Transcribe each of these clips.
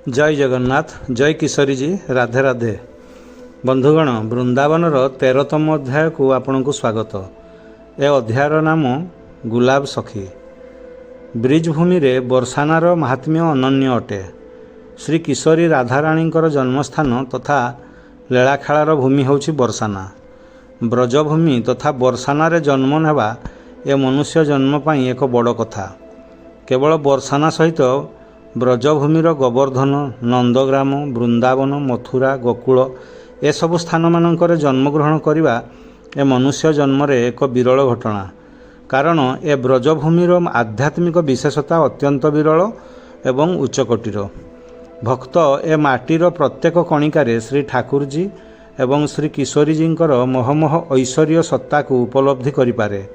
जय जगन्नाथ। जय किशोरी जी। राधे राधे। बंधुगण, वृंदावनर 13तम अध्याय को आपण को स्वागत। ए अध्यायर नाम गुलाब सखी। ब्रिजभूमि रे बरसानार महात्म्य अनन्य अटे। श्री किशोरी राधाराणी जन्मस्थान तथा लीलाखेलार भूमि होछि बरसाना। ब्रजभूमि तथा बरसाना जन्म नेबा ए मनुष्य जन्म पाई एक बड़ कथा। केवल बरसाना सहित ब्रजभूमिर गोवर्धन, नंदग्राम, वृंदावन, मथुरा, गोकुल एसबु स्थान मानकर जन्मग्रहण करवा ए मनुष्य जन्म एक विरल घटना। कारण ए ब्रजभूमिर आध्यात्मिक विशेषता अत्यंत विरल एवं उच्चकोटीर। भक्त ए माटीर प्रत्येक कणिकार श्री ठाकुरजी एवं श्री किशोरीजींकर महमह ऐश्वर्य सत्ता को उपलब्धि करिपारे।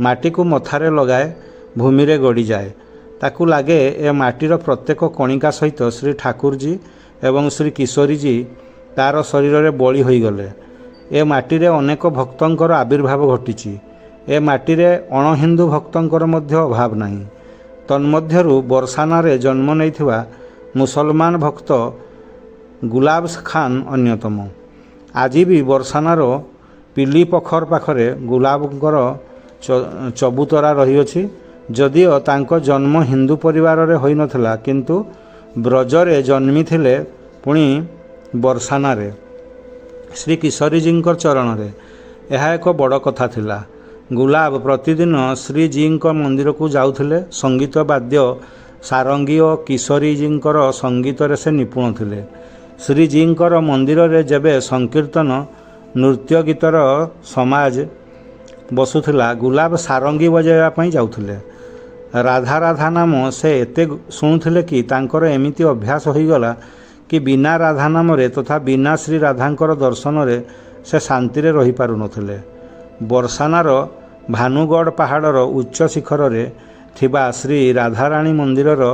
माटी को मथारे लगाए भूमि रे गड़ी जाए, ताकू लगे ए माटीर प्रत्येक कणिका सहित श्री ठाकुरजी एवं श्री किशोरीजी तार शरीर में बली हो गले। ए माटी रे अनेक भक्तंकर आविर्भाव घटी। ए माटी रे अणहिंदू भक्तंकर मध्य अभाव नहीं। तन्मध्यरु बरसाना रे जन्म नैथिबा मुसलमान भक्त गुलाब खान अन्यतम। आज भी बरसानार पिली पखर पाखरे गुलाबंकर चबूतरा रही अछि। जदिओ तांको जन्म हिंदू परिवार रे होई नथिला, किंतु ब्रजरे जन्मी थिले पुणी बरसाना रे श्री किशोरीजींकर चरण रे। यह एक बड़ कथा थिला। गुलाब प्रतिदिन श्रीजींक मंदिर को जाउथिले। संगीत वाद्य सारंगी और किशोरीजींकर संगीत रे से निपुण थिले। श्रीजींकर मंदिर रे जेबे संकीर्तन नृत्य गीतर समाज बसुथिला, गुलाब सारंगी बजाइबा पई जाउथिले। राधा राधा नाम से एते शुणुथिले कि तांकर एमिति अभ्यास होईगला कि बिना राधा नाम रे तथा बिना श्री राधांकर दर्शन रे से शांति रे रही पारु नथिले। बरसानार भानुगढ़ पहाड़र उच्च शिखर रे थिबा श्री राधाराणी मंदिरर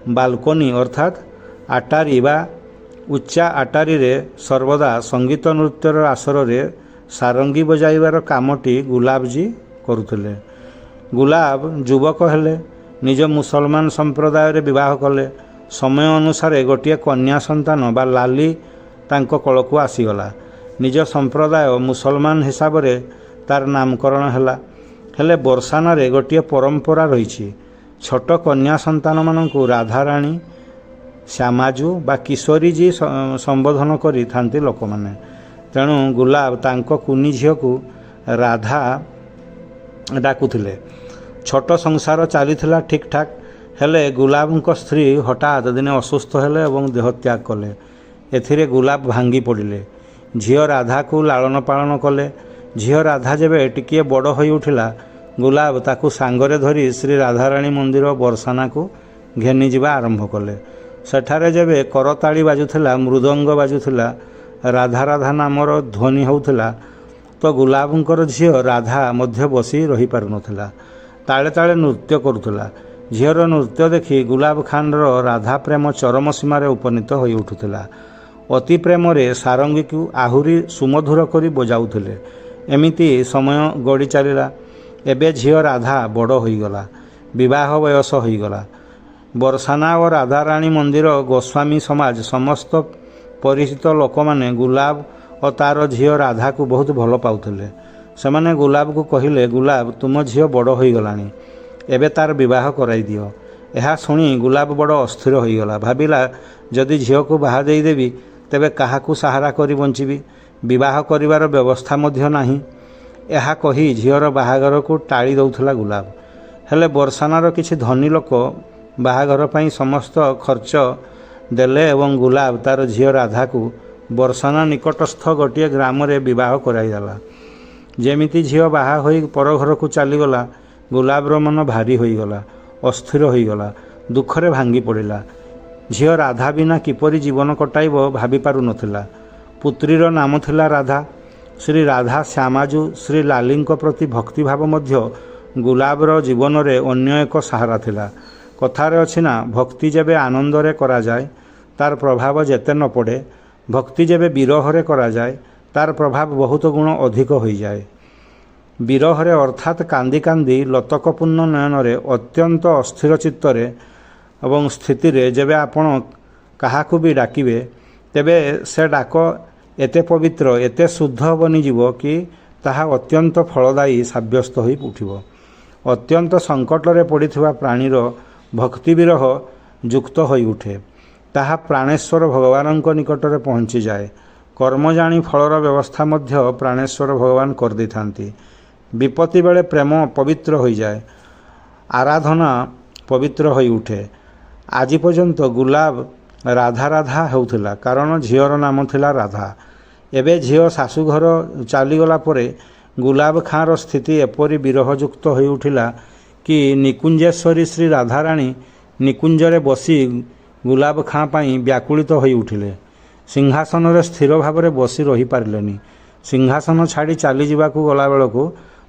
बालकोनी अर्थात आटारी बा उच्चा आटारी रे सर्वदा संगीत नृत्यर आसर रे सारंगी बजाइबार कामटी गुलाबजी करुथिले। गुलाब युवक हेले, निज मुसलमान संप्रदाय रे विवाह कले। समय अनुसार गोटे कन्या संतान बा लाली तांको कलकु आसीगला। निज संप्रदाय मुसलमान हिसाब रे तार नामकरण हैला। हेले बरसाना रे गोटे परंपरा रही। छोट कन्या संतान मानकु राधाराणी, श्यामाजू बा किशोरीजी संबोधन करी थांती लोक माने। तेणु गुलाब तांको कुनी झील को राधा डाकुथिले। छोट संसार चलीथिला ठीक ठाक। हेले गुलाबंक स्त्री हठात दिने असुस्थ हेले एवं देहत्याग कले। एथिरे गुलाब भांगी पड़िले। झील राधा को लालन पालन कले। झील राधा जेबे टिकिए बड़ होई उठिला, गुलाब ताकू सांगरे धरी श्री राधाराणी मंदिर बरसाना को घेनी जिबा आरंभ कले। सेठारे जेबे करताली बाजुथिला, मृदंग बाजुथिला, राधा राधा नामर ध्वनि होउथिला, तो गुलाबंकर झील राधा मध्य बसी रही पारु नथिला। ताले ताले नृत्य करुथिला। झीर नृत्य देखि गुलाब खानर राधा प्रेम चरम सीमार उपनीत होई उठुथिला। अति प्रेम रे सारंगी को आहुरी सुमधुर करी बजाउथिले। एमिति समय गड़ी चलिला। एबे झील राधा बड़ होईगला, विवाह वयस होईगला। बरसाना और राधाराणी मंदिर गोस्वामी समाज समस्त परिचित लोक माने गुलाब और तार झील राधा को बहुत भल पाउथिले। सेमाने गुलाब को कहिले, गुलाब तुम झील बड़ होईगलानी, एबे तार विवाह कराई दियो। यह शुणी गुलाब बड़ अस्थिर होईगला। भाविला जदि झील को बाहा देई देबी तेबे काहाकू सहारा करी बंचिबी। विवाह करिवार व्यवस्था मध्य नाही। यह कही झीवर बाहागर को टाड़ी दउथिला गुलाब। हेले बरसानार किछि धनी लोक बाहागर पई समस्त खर्च देले एवं गुलाब तार झील राधा को बरसाना निकटस्थ गोटे ग्राम रे विवाह कराइदेला। जेमिति झील बाहा होई पर घर को चलीगला, गुलाबर मन भारी होईगला, अस्थिर होईगला, दुखरे भांगी पड़िला। झील राधा बिना किपरि जीवन कटाइब भाभी पारु नथिला। पुत्रीर नाम थिला राधा। श्री राधा श्यामाजू श्री लालींक प्रति भक्तिभाव मध्य गुलाबर जीवन रे अन्य एक सहारा थिला। कथारे अछि ना, भक्ति जेबे आनंद रे करा जाए तार प्रभाव जेते न पड़े, भक्ति जेबे विरह रे करा जाए तार प्रभाव बहुत गुण अधिक हो जाए। विरह रे अर्थात कांदी कांदी लतकपूर्ण नयन रे अत्यंत अस्थिर चित्तरे एवं स्थिति रे जेबे आपण କାହାକୁ ବି ଡାକିବେ ତେବେ ସେ ଡାକ ଏତେ ପବିତ୍ର ଏତେ ଶୁଦ୍ଧ ବନିଯିବ କି ତାହା ଅତ୍ୟନ୍ତ ଫଳଦାୟୀ ସାବ୍ୟସ୍ତ ହୋଇ ଉଠିବ। ଅତ୍ୟନ୍ତ ସଙ୍କଟରେ ପଡ଼ିଥିବା ପ୍ରାଣୀର ଭକ୍ତି ବିରହ ଯୁକ୍ତ ହୋଇ ଉଠେ। ତାହା ପ୍ରାଣେଶ୍ୱର ଭଗବାନଙ୍କ ନିକଟରେ ପହଞ୍ଚିଯାଏ। କର୍ମ ଜାଣି ଫଳର ବ୍ୟବସ୍ଥା ମଧ୍ୟ ପ୍ରାଣେଶ୍ୱର ଭଗବାନ କରିଦେଇଥାନ୍ତି। ବିପତ୍ତି ବେଳେ ପ୍ରେମ ପବିତ୍ର ହୋଇଯାଏ, ଆରାଧନା ପବିତ୍ର ହୋଇ ଉଠେ। ଆଜି ପର୍ଯ୍ୟନ୍ତ ଗୁଲାବ ରାଧା ରାଧା ହେଉଥିଲା, କାରଣ ଝିଅର ନାମ ଥିଲା ରାଧା। ଏବେ ଝିଅ ଶାଶୁଘର ଚାଲିଗଲା ପରେ ଗୁଲାବ ଖାଁର ସ୍ଥିତି ଏପରି ବିରହଯୁକ୍ତ ହୋଇ ଉଠିଲା କି ନିକୁଞ୍ଜେଶ୍ୱରୀ ଶ୍ରୀ ରାଧାରାଣୀ ନିକୁଞ୍ଜରେ ବସି ଗୁଲାବ ଖାଁ ପାଇଁ ବ୍ୟାକୁଳିତ ହୋଇ ଉଠିଲେ। ସିଂହାସନରେ ସ୍ଥିର ଭାବରେ ବସି ରହିପାରିଲେନି। ସିଂହାସନ ଛାଡ଼ି ଚାଲିଯିବାକୁ ଗଲାବେଳକୁ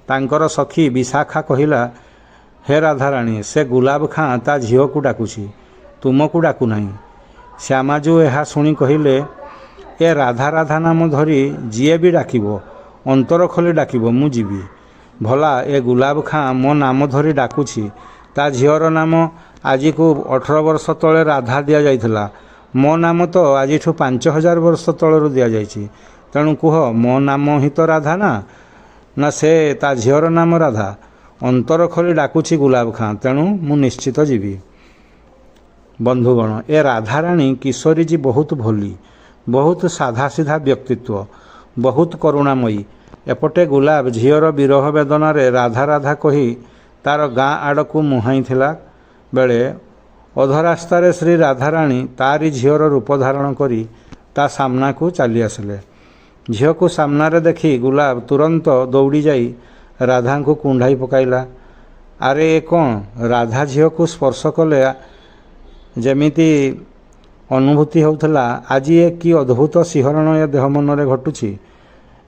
ତାଙ୍କର ସଖୀ ବିଶାଖା କହିଲା, ହେ ରାଧାରାଣୀ, ସେ ଗୁଲାବ ଖାଁ ତା ଝିଅକୁ ଡାକୁଛି, ତୁମକୁ ଡାକୁନାହିଁ। ଶ୍ୟାମାଜୁ ଏହା ଶୁଣି କହିଲେ, ଏ ରାଧା ରାଧା ନାମ ଧରି ଯିଏ ବି ଡାକିବ, ଅନ୍ତର ଖୋଲି ଡାକିବ, ମୁଁ ଯିବି। ଭଲା ଏ ଗୁଲାବ ଖାଁ ମୋ ନାମ ଧରି ଡାକୁଛି, ତା ଝିଅର ନାମ ଆଜିକୁ 18 ବର୍ଷ ତଳେ ରାଧା ଦିଆଯାଇଥିଲା। ମୋ ନାମ ତ ଆଜିଠୁ 5000 ବର୍ଷ ତଳରୁ ଦିଆଯାଇଛି। ତେଣୁ କୁହ, ମୋ ନାମ ହିଁ ତ ରାଧା ନା ସେ ତା ଝିଅର ନାମ ରାଧା? ଅନ୍ତର ଖୋଲି ଡାକୁଛି ଗୁଲାବ ଖାଁ, ତେଣୁ ମୁଁ ନିଶ୍ଚିତ ଯିବି। ବନ୍ଧୁଗଣ, ଏ ରାଧାରାଣୀ କିଶୋରୀଜୀ ବହୁତ ଭୋଲି, ବହୁତ ସାଧାସିଧା ବ୍ୟକ୍ତିତ୍ୱ, ବହୁତ କରୁଣାମୟୀ। ଏପଟେ ଗୁଲାବ ଝିଅର ବିରହ ବେଦନାରେ ରାଧା ରାଧା କହି ତାର ଗାଁ ଆଡ଼କୁ ମୁହାଁଇଥିଲା ବେଳେ ଅଧରାସ୍ତାରେ ଶ୍ରୀ ରାଧାରାଣୀ ତାରି ଝିଅର ରୂପ ଧାରଣ କରି ତା ସାମ୍ନାକୁ ଚାଲି ଆସିଲେ। ଝିଅକୁ ସାମ୍ନାରେ ଦେଖି ଗୁଲାବ ତୁରନ୍ତ ଦୌଡ଼ି ଯାଇ ରାଧାଙ୍କୁ କୁଣ୍ଢାଇ ପକାଇଲା। ଆରେ ଏ କ'ଣ? ରାଧା ଝିଅକୁ ସ୍ପର୍ଶ କଲେ ଯେମିତି ଅନୁଭୂତି ହେଉଥିଲା, ଆଜି ଏ କି ଅଦ୍ଭୁତ ଶିହରଣ ଏ ଦେହ ମନରେ ଘଟୁଛି।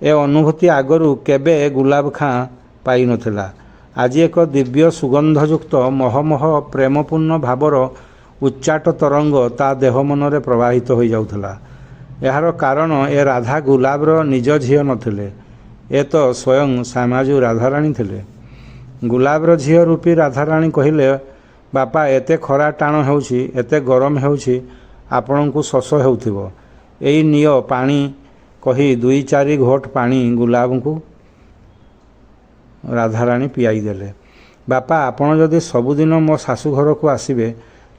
ଏ ଅନୁଭୂତି ଆଗରୁ କେବେ ଗୁଲାବ ଖାଁ ପାଇନଥିଲା। ଆଜି ଏକ ଦିବ୍ୟ ସୁଗନ୍ଧଯୁକ୍ତ ମହମହ ପ୍ରେମପୂର୍ଣ୍ଣ ଭାବର ଉଚ୍ଚାଟ ତରଙ୍ଗ ତା ଦେହ ମନରେ ପ୍ରବାହିତ ହୋଇଯାଉଥିଲା। ଏହାର କାରଣ ଏ ରାଧା ଗୁଲାବର ନିଜ ଝିଅ ନଥିଲେ, ଏ ତ ସ୍ୱୟଂ ଶ୍ୟାମାଜୁ ରାଧାରାଣୀ ଥିଲେ। ଗୁଲାବର ଝିଅ ରୂପୀ ରାଧାରାଣୀ କହିଲେ, ବାପା, ଏତେ ଖରା ଟାଣ ହେଉଛି, ଏତେ ଗରମ ହେଉଛି, ଆପଣଙ୍କୁ ଶୋଷ ହେଉଥିବ, ଏଇ ନିଅ ପାଣି କହି 2-4 ଘୋଟ ପାଣି ଗୁଲାବଙ୍କୁ ରାଧାରାଣୀ ପିଆଇ ଦେଲେ। ବାପା, ଆପଣ ଯଦି ସବୁଦିନ ମୋ ଶାଶୁଘରକୁ ଆସିବେ,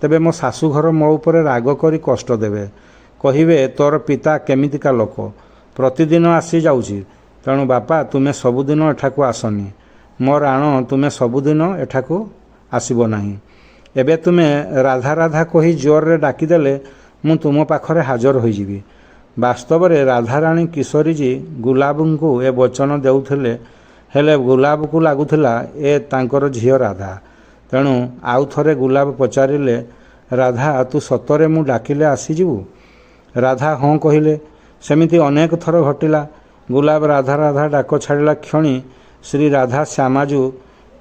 ତେବେ ମୋ ଶାଶୁଘର ମୋ ଉପରେ ରାଗ କରି କଷ୍ଟ ଦେବେ। କହିବେ, ତୋର ପିତା କେମିତିକା ଲୋକ, ପ୍ରତିଦିନ ଆସି ଯାଉଛି। ତେଣୁ ବାପା, ତୁମେ ସବୁଦିନ ଏଠାକୁ ଆସନି। ମୋ ରାଣ, ତୁମେ ସବୁଦିନ ଏଠାକୁ ଆସିବ ନାହିଁ। ଏବେ ତୁମେ ରାଧା ରାଧା କହି ଜୋରରେ ଡାକିଦେଲେ ମୁଁ ତୁମ ପାଖରେ ହାଜର ହୋଇଯିବି। ବାସ୍ତବରେ ରାଧାରାଣୀ କିଶୋରୀଜୀ ଗୁଲାବଙ୍କୁ ଏ ବଚନ ଦେଉଥିଲେ, ହେଲେ ଗୁଲାବକୁ ଲାଗୁଥିଲା ଏ ତାଙ୍କର ଝିଅ ରାଧା। ତେଣୁ ଆଉ ଥରେ ଗୁଲାବ ପଚାରିଲେ, ରାଧା, ତୁ ସତରେ ମୁଁ ଡାକିଲେ ଆସିଯିବୁ? ରାଧା ହଁ କହିଲେ। ସେମିତି ଅନେକ ଥର ଘଟିଲା। ଗୁଲାବ ରାଧା ରାଧା ଡାକ ଛାଡ଼ିଲା କ୍ଷଣି ଶ୍ରୀ ରାଧା ଶ୍ୟାମାଜୁ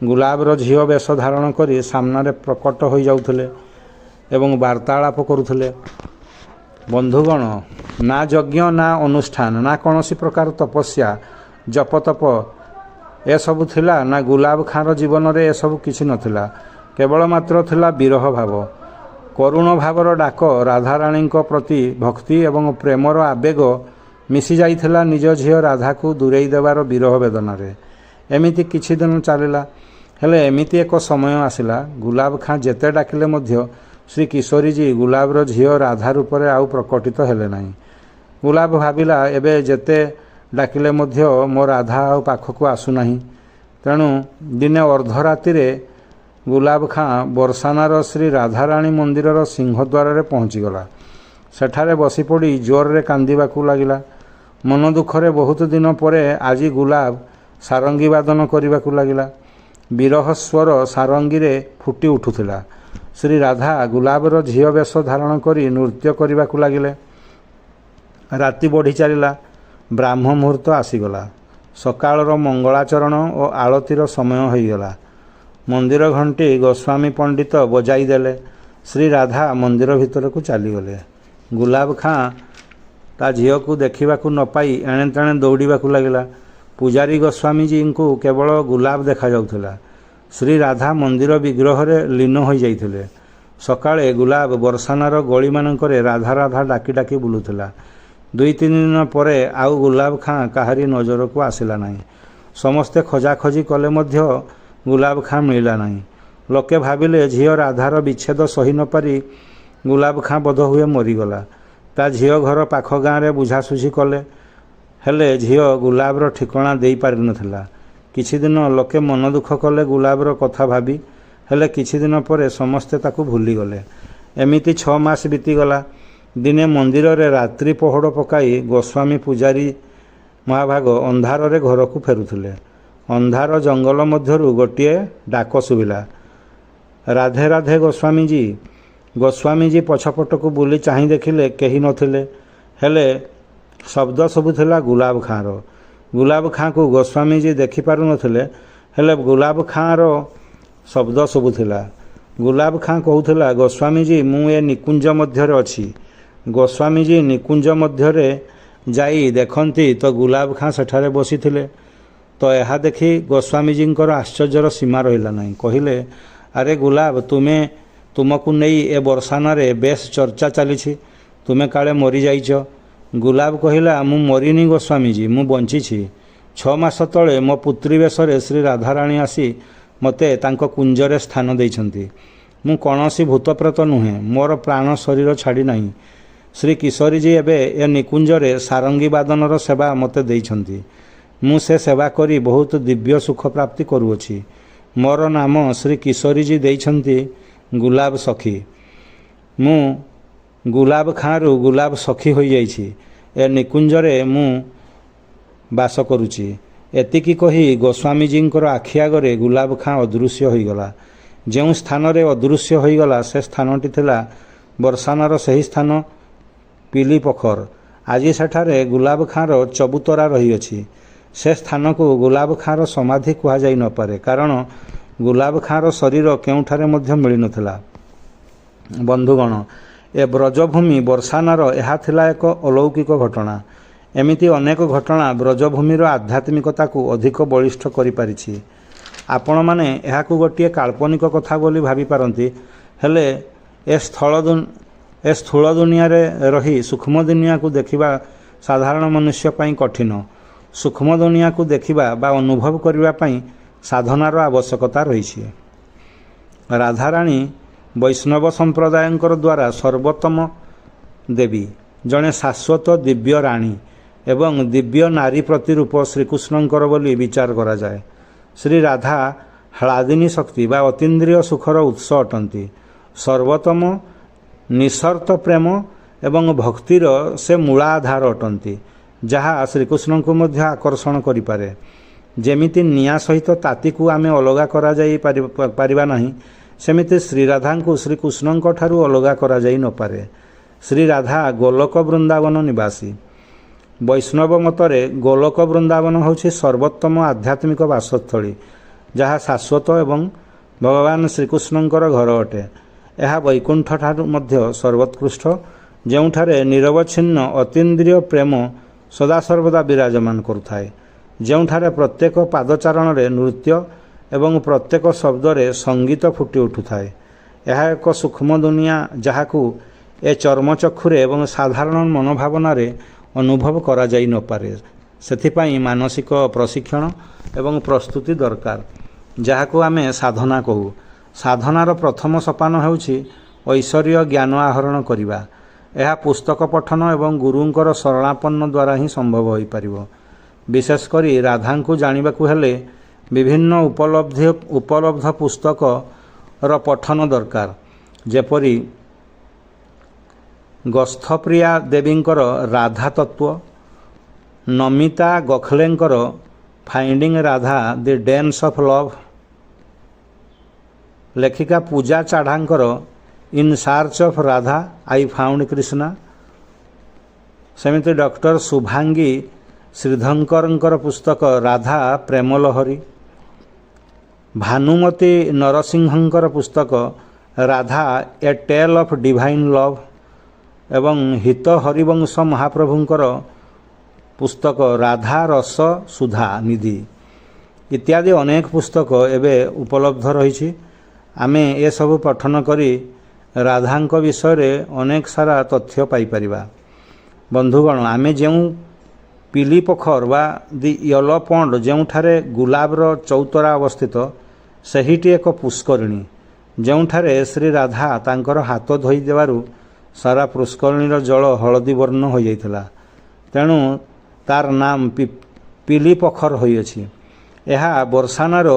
ଗୁଲାବର ଝିଅ ବେଶ ଧାରଣ କରି ସାମ୍ନାରେ ପ୍ରକଟ ହୋଇଯାଉଥିଲେ ଏବଂ ବାର୍ତ୍ତାଳାପ କରୁଥିଲେ। ବନ୍ଧୁଗଣ, ନା ଯଜ୍ଞ, ନା ଅନୁଷ୍ଠାନ, ନା କୌଣସି ପ୍ରକାର ତପସ୍ୟା ଜପତପ ଏସବୁ ଥିଲା, ନା ଗୁଲାବ ଖାଁର ଜୀବନରେ ଏସବୁ କିଛି ନଥିଲା। କେବଳ ମାତ୍ର ଥିଲା ବିରହ ଭାବ। କରୁଣ ଭାବର ଡାକ, ରାଧାରାଣୀଙ୍କ ପ୍ରତି ଭକ୍ତି ଏବଂ ପ୍ରେମର ଆବେଗ ମିଶି ଯାଇଥିଲା ନିଜ ଝିଅ ରାଧାକୁ ଦୂରେଇ ଦେବାର ବିରହ ବେଦନାରେ। ଏମିତି କିଛି ଦିନ ଚାଲିଲା। ହେଲେ ଏମିତି ଏକ ସମୟ ଆସିଲା, ଗୁଲାବ ଖାଁ ଯେତେ ଡାକିଲେ ମଧ୍ୟ ଶ୍ରୀ କିଶୋରୀଜୀ ଗୁଲାବର ଝିଅ ରାଧା ରୂପରେ ଆଉ ପ୍ରକଟିତ ହେଲେ ନାହିଁ। ଗୁଲାବ ଭାବିଲା, ଏବେ ଯେତେ ଡାକିଲେ ମଧ୍ୟ ମୋ ରାଧା ଆଉ ପାଖକୁ ଆସୁନାହିଁ। ତେଣୁ ଦିନେ ଅର୍ଦ୍ଧରାତିରେ ଗୁଲାବ ଖାଁ ବର୍ଷାନାର ଶ୍ରୀ ରାଧାରାଣୀ ମନ୍ଦିରର ସିଂହଦ୍ୱାରରେ ପହଞ୍ଚିଗଲା। ସେଠାରେ ବସିପଡ଼ି ଜୋରରେ କାନ୍ଦିବାକୁ ଲାଗିଲା। ମନ ଦୁଃଖରେ ବହୁତ ଦିନ ପରେ ଆଜି ଗୁଲାବ ସାରଙ୍ଗୀ ବାଦନ କରିବାକୁ ଲାଗିଲା। ବିରହ ସ୍ୱର ସାରଙ୍ଗୀରେ ଫୁଟି ଉଠୁଥିଲା। ଶ୍ରୀ ରାଧା ଗୁଲାବର ଝିଅ ବେଶ ଧାରଣ କରି ନୃତ୍ୟ କରିବାକୁ ଲାଗିଲେ। ରାତି ବଢ଼ି ଚାଲିଲା। ବ୍ରାହ୍ମ ମୁହୂର୍ତ୍ତ ଆସିଗଲା। ସକାଳର ମଙ୍ଗଳାଚରଣ ଓ ଆଳତୀର ସମୟ ହୋଇଗଲା। ମନ୍ଦିର ଘଣ୍ଟି ଗୋସ୍ୱାମୀ ପଣ୍ଡିତ ବଜାଇ ଦେଲେ। ଶ୍ରୀ ରାଧା ମନ୍ଦିର ଭିତରକୁ ଚାଲିଗଲେ। ଗୁଲାବ ଖାଁ ତା ଝିଅକୁ ଦେଖିବାକୁ ନ ପାଇ ଏଣେ ତେଣେ ଦୌଡ଼ିବାକୁ ଲାଗିଲା। ପୂଜାରୀ ଗୋସ୍ୱାମୀଜୀଙ୍କୁ କେବଳ ଗୁଲାବ ଦେଖାଯାଉଥିଲା। ଶ୍ରୀ ରାଧା ମନ୍ଦିର ବିଗ୍ରହରେ ଲୀନ ହୋଇଯାଇଥିଲେ। ସକାଳେ ଗୁଲାବ ବର୍ଷାନାର ଗଳିମାନଙ୍କରେ ରାଧା ରାଧା ଡାକି ଡାକି ବୁଲୁଥିଲା। 2-3 ଦିନ ପରେ ଆଉ ଗୁଲାବ ଖାଁ କାହାରି ନଜରକୁ ଆସିଲା ନାହିଁ। ସମସ୍ତେ ଖୋଜାଖୋଜି କଲେ ମଧ୍ୟ ଗୁଲାବ ଖାଁ ମିଳିଲା ନାହିଁ। ଲୋକେ ଭାବିଲେ ଝିଅ ରାଧାର ବିଚ୍ଛେଦ ସହି ନ ପାରି ଗୁଲାବ ଖାଁ ବୋଧହୁଏ ମରିଗଲା। ତା ଝିଅ ଘର ପାଖ ଗାଁରେ ବୁଝାସୁଝି କଲେ, ହେଲେ ଝିଅ ଗୁଲାବର ଠିକଣା ଦେଇପାରିନଥିଲା। କିଛିଦିନ ଲୋକେ ମନ ଦୁଃଖ କଲେ ଗୁଲାବର କଥା ଭାବି, ହେଲେ କିଛିଦିନ ପରେ ସମସ୍ତେ ତାକୁ ଭୁଲିଗଲେ। ଏମିତି 6 ମାସ ବିତିଗଲା। ଦିନେ ମନ୍ଦିରରେ ରାତ୍ରି ପହଡ଼ ପକାଇ ଗୋସ୍ୱାମୀ ପୂଜାରୀ ମହାଭାଗ ଅନ୍ଧାରରେ ଘରକୁ ଫେରୁଥିଲେ। ଅନ୍ଧାର ଜଙ୍ଗଲ ମଧ୍ୟରୁ ଗୋଟିଏ ଡାକ ଶୁଭିଲା, ରାଧେ ରାଧେ ଗୋସ୍ୱାମୀଜୀ। ଗୋସ୍ୱାମୀଜୀ ପଛପଟକୁ ବୁଲି ଚାହିଁ ଦେଖିଲେ କେହି ନଥିଲେ, ହେଲେ ଶବ୍ଦ ଶୁଭୁଥିଲା ଗୁଲାବ ଖାଁର। ଗୁଲାବ ଖାଁକୁ ଗୋସ୍ୱାମୀଜୀ ଦେଖିପାରୁନଥିଲେ, ହେଲେ ଗୁଲାବ ଖାଁର ଶବ୍ଦ ଶୁଭୁଥିଲା। ଗୁଲାବ ଖାଁ କହୁଥିଲା, ଗୋସ୍ୱାମୀଜୀ ମୁଁ ଏ ନିକୁଞ୍ଜ ମଧ୍ୟରେ ଅଛି। ଗୋସ୍ୱାମୀଜୀ ନିକୁଞ୍ଜ ମଧ୍ୟରେ ଯାଇ ଦେଖନ୍ତି ତ ଗୁଲାବ ଖାଁ ସେଠାରେ ବସିଥିଲେ। ତ ଏହା ଦେଖି ଗୋସ୍ୱାମୀଜୀଙ୍କର ଆଶ୍ଚର୍ଯ୍ୟର ସୀମା ରହିଲା ନାହିଁ। କହିଲେ, ଆରେ ଗୁଲାବ, ତୁମକୁ ନେଇ ଏ ବର୍ଷାନାରେ ବେଶ ଚର୍ଚ୍ଚା ଚାଲିଛି, ତୁମେ କାଳେ ମରିଯାଇଛ। ଗୁଲାବ କହିଲା, ମୁଁ ମରିନି ଗୋସ୍ୱାମୀଜୀ, ମୁଁ ବଞ୍ଚିଛି। 6 ମାସ ତଳେ ମୋ ପୁତ୍ରୀ ବେଶରେ ଶ୍ରୀ ରାଧାରାଣୀ ଆସି ମୋତେ ତାଙ୍କ କୁଞ୍ଜରେ ସ୍ଥାନ ଦେଇଛନ୍ତି। ମୁଁ କୌଣସି ଭୂତପ୍ରେତ ନୁହେଁ, ମୋର ପ୍ରାଣ ଶରୀର ଛାଡ଼ି ନାହିଁ। ଶ୍ରୀ କିଶୋରୀଜୀ ଏବେ ଏ ନିକୁଞ୍ଜରେ ସାରଙ୍ଗୀ ବାଦନର ସେବା ମୋତେ ଦେଇଛନ୍ତି। ମୁଁ ସେ ସେବା କରି ବହୁତ ଦିବ୍ୟ ସୁଖ ପ୍ରାପ୍ତି କରୁଅଛି। ମୋର ନାମ ଶ୍ରୀ କିଶୋରୀଜୀ ଦେଇଛନ୍ତି ଗୁଲାବ ସଖୀ। ମୁଁ ଗୁଲାବ ଖାଁରୁ ଗୁଲାବ ସଖୀ ହୋଇଯାଇଛି। ଏ ନିକୁଞ୍ଜରେ ମୁଁ ବାସ କରୁଛି। ଏତିକି କହି ଗୋସ୍ୱାମୀଜୀଙ୍କର ଆଖି ଆଗରେ ଗୁଲାବ ଖାଁ ଅଦୃଶ୍ୟ ହୋଇଗଲା। ଯେଉଁ ସ୍ଥାନରେ ଅଦୃଶ୍ୟ ହୋଇଗଲା ସେ ସ୍ଥାନଟି ଥିଲା ବର୍ଷାନାର ସେହି ସ୍ଥାନ ପିଲି ପୋଖର। ଆଜି ସେଠାରେ ଗୁଲାବ ଖାଁର ଚବୁତରା ରହିଅଛି। ସେ ସ୍ଥାନକୁ ଗୁଲାବ ଖାଁର ସମାଧି କୁହାଯାଇ ନପାରେ, କାରଣ ଗୁଲାବ ଖାଁର ଶରୀର କେଉଁଠାରେ ମଧ୍ୟ ମିଳିନଥିଲା। ବନ୍ଧୁଗଣ, ଏ ବ୍ରଜଭୂମି ବର୍ଷାନାର ଏହା ଥିଲା ଏକ ଅଲୌକିକ ଘଟଣା। ଏମିତି ଅନେକ ଘଟଣା ବ୍ରଜଭୂମିର ଆଧ୍ୟାତ୍ମିକତାକୁ ଅଧିକ ବଳିଷ୍ଠ କରିପାରିଛି। ଆପଣମାନେ ଏହାକୁ ଗୋଟିଏ କାଳ୍ପନିକ କଥା ବୋଲି ଭାବିପାରନ୍ତି, ହେଲେ ଏ ସ୍ଥୂଳ ଦୁନିଆରେ ରହି ସୂକ୍ଷ୍ମ ଦୁନିଆକୁ ଦେଖିବା ସାଧାରଣ ମନୁଷ୍ୟ ପାଇଁ କଠିନ। ସୂକ୍ଷ୍ମ ଦୁନିଆକୁ ଦେଖିବା ବା ଅନୁଭବ କରିବା ପାଇଁ ସାଧନାର ଆବଶ୍ୟକତା ରହିଛି। ରାଧାରାଣୀ ବୈଷ୍ଣବ ସମ୍ପ୍ରଦାୟଙ୍କର ଦ୍ୱାରା ସର୍ବୋତ୍ତମ ଦେବୀ, ଜଣେ ଶାଶ୍ୱତ ଦିବ୍ୟ ରାଣୀ ଏବଂ ଦିବ୍ୟ ନାରୀ ପ୍ରତିରୂପ ଶ୍ରୀକୃଷ୍ଣଙ୍କର ବୋଲି ବିଚାର କରାଯାଏ। ଶ୍ରୀ ରାଧା ହ୍ଲାଦିନୀ ଶକ୍ତି ବା ଅତୀନ୍ଦ୍ରିୟ ସୁଖର ଉତ୍ସ ଅଟନ୍ତି। ସର୍ବୋତ୍ତମ ନିଃସର୍ତ୍ତ ପ୍ରେମ ଏବଂ ଭକ୍ତିର ସେ ମୂଳାଧାର ଅଟନ୍ତି, ଯାହା ଶ୍ରୀକୃଷ୍ଣଙ୍କୁ ମଧ୍ୟ ଆକର୍ଷଣ କରିପାରେ। ଯେମିତି ନିଆଁ ସହିତ ତାତିକୁ ଆମେ ଅଲଗା କରାଯାଇ ପାରିବା ନାହିଁ, ସେମିତି ଶ୍ରୀରାଧାଙ୍କୁ ଶ୍ରୀକୃଷ୍ଣଙ୍କ ଠାରୁ ଅଲଗା କରାଯାଇ ନପାରେ। ଶ୍ରୀରାଧା ଗୋଲୋକ ବୃନ୍ଦାବନ ନିବାସୀ। ବୈଷ୍ଣବ ମତରେ ଗୋଲୋକ ବୃନ୍ଦାବନ ହେଉଛି ସର୍ବୋତ୍ତମ ଆଧ୍ୟାତ୍ମିକ ବାସସ୍ଥଳୀ, ଯାହା ଶାଶ୍ୱତ ଏବଂ ଭଗବାନ ଶ୍ରୀକୃଷ୍ଣଙ୍କର ଘର ଅଟେ। ଏହା ବୈକୁଣ୍ଠ ଠାରୁ ମଧ୍ୟ ସର୍ବୋତ୍କୃଷ୍ଟ, ଯେଉଁଠାରେ ନିରବଚ୍ଛିନ୍ନ ଅତୀନ୍ଦ୍ରିୟ ପ୍ରେମ ସଦାସର୍ବଦା ବିରାଜମାନ କରୁଥାଏ, ଯେଉଁଠାରେ ପ୍ରତ୍ୟେକ ପାଦଚାରଣରେ ନୃତ୍ୟ ଏବଂ ପ୍ରତ୍ୟେକ ଶବ୍ଦରେ ସଙ୍ଗୀତ ଫୁଟି ଉଠୁଥାଏ। ଏହା ଏକ ସୂକ୍ଷ୍ମ ଦୁନିଆ, ଯାହାକୁ ଏ ଚର୍ମଚକ୍ଷୁରେ ଏବଂ ସାଧାରଣ ମନୋଭାବନାରେ ଅନୁଭବ କରାଯାଇ ନପାରେ। ସେଥିପାଇଁ ମାନସିକ ପ୍ରଶିକ୍ଷଣ ଏବଂ ପ୍ରସ୍ତୁତି ଦରକାର, ଯାହାକୁ ଆମେ ସାଧନା କହୁ। ସାଧନାର ପ୍ରଥମ ସୋପାନ ହେଉଛି ଐଶ୍ୱରୀୟ ଜ୍ଞାନ ଆହରଣ କରିବା। ଏହା ପୁସ୍ତକ ପଠନ ଏବଂ ଗୁରୁଙ୍କର ଶରଣାପନ୍ନ ଦ୍ୱାରା ହିଁ ସମ୍ଭବ ହୋଇପାରିବ। ବିଶେଷ କରି ରାଧାଙ୍କୁ ଜାଣିବାକୁ ହେଲେ ବିଭିନ୍ନ ଉପଲବ୍ଧ ପୁସ୍ତକର ପଠନ ଦରକାର, ଯେପରି ଗସ୍ଥପ୍ରିୟା ଦେବୀଙ୍କର ରାଧା ତତ୍ତ୍ୱ, ନମିତା ଗୋଖଲେଙ୍କର finding Radha the dance of love, ଲେଖିକା ପୂଜା ଚାଢ଼ାଙ୍କର in search of Radha I found Krishna, ସେମିତି ଡକ୍ଟର ଶୁଭାଙ୍ଗୀ ଶ୍ରୀଧଙ୍କରଙ୍କର ପୁସ୍ତକ ରାଧା ପ୍ରେମଲହରୀ, ଭାନୁମତୀ ନରସିଂହଙ୍କର ପୁସ୍ତକ ରାଧା ଏ ଟେଲ୍ ଅଫ୍ ଡିଭାଇନ୍ ଲଭ୍ ଏବଂ ହିତ ହରିବଂଶ ମହାପ୍ରଭୁଙ୍କର ପୁସ୍ତକ ରାଧା ରସ ସୁଧା ନିଧି ଇତ୍ୟାଦି ଅନେକ ପୁସ୍ତକ ଏବେ ଉପଲବ୍ଧ ରହିଛି। ଆମେ ଏସବୁ ପଠନ କରି ରାଧାଙ୍କ ବିଷୟରେ ଅନେକ ସାରା ତଥ୍ୟ ପାଇପାରିବା। ବନ୍ଧୁଗଣ, ଆମେ ଯେଉଁ ପିଲି ପୋଖର ବା ଦି ୟେଲୋ ପଣ୍ଡ ଯେଉଁଠାରେ ଗୁଲାବର ଚଉତରା ଅବସ୍ଥିତ, ସେହିଟି ଏକ ପୁଷ୍କରିଣୀ ଯେଉଁଠାରେ ଶ୍ରୀ ରାଧା ତାଙ୍କର ହାତ ଧୋଇ ଦେବାରୁ ସାରା ପୁଷ୍କରିଣୀର ଜଳ ହଳଦୀ ବର୍ଣ୍ଣ ହୋଇଯାଇଥିଲା। ତେଣୁ ତାର ନାମ ପିଲି ପୋଖର ହୋଇଅଛି। ଏହା ବର୍ଷାନାର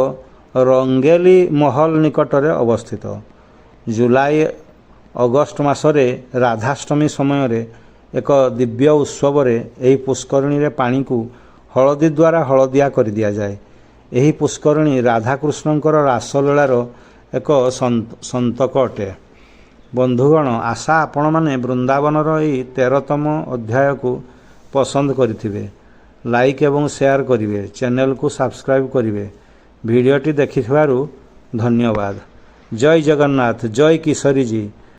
ରଙ୍ଗେଲି ମହଲ ନିକଟରେ ଅବସ୍ଥିତ। ଜୁଲାଇ ଅଗଷ୍ଟ ମାସରେ ରାଧାଷ୍ଟମୀ ସମୟରେ ଏକ ଦିବ୍ୟ ଉତ୍ସବରେ ଏହି ପୁଷ୍କରିଣୀରେ ପାଣିକୁ ହଳଦୀ ଦ୍ୱାରା ହଳଦିଆ କରିଦିଆଯାଏ। ଏହି ପୁଷ୍କରିଣୀ ରାଧାକୃଷ୍ଣଙ୍କର ରାସଲୀଳାର ଏକ ସନ୍ତକ ଅଟେ। ବନ୍ଧୁଗଣ, ଆଶା ଆପଣମାନେ ବୃନ୍ଦାବନର ଏହି 13ତମ ଅଧ୍ୟାୟକୁ ପସନ୍ଦ କରିଥିବେ। ଲାଇକ୍ ଏବଂ ସେୟାର କରିବେ, ଚ୍ୟାନେଲକୁ ସବସ୍କ୍ରାଇବ୍ କରିବେ। ଭିଡ଼ିଓଟି ଦେଖିଥିବାରୁ ଧନ୍ୟବାଦ। ଜୟ ଜଗନ୍ନାଥ, ଜୟ କିଶୋରୀଜୀ।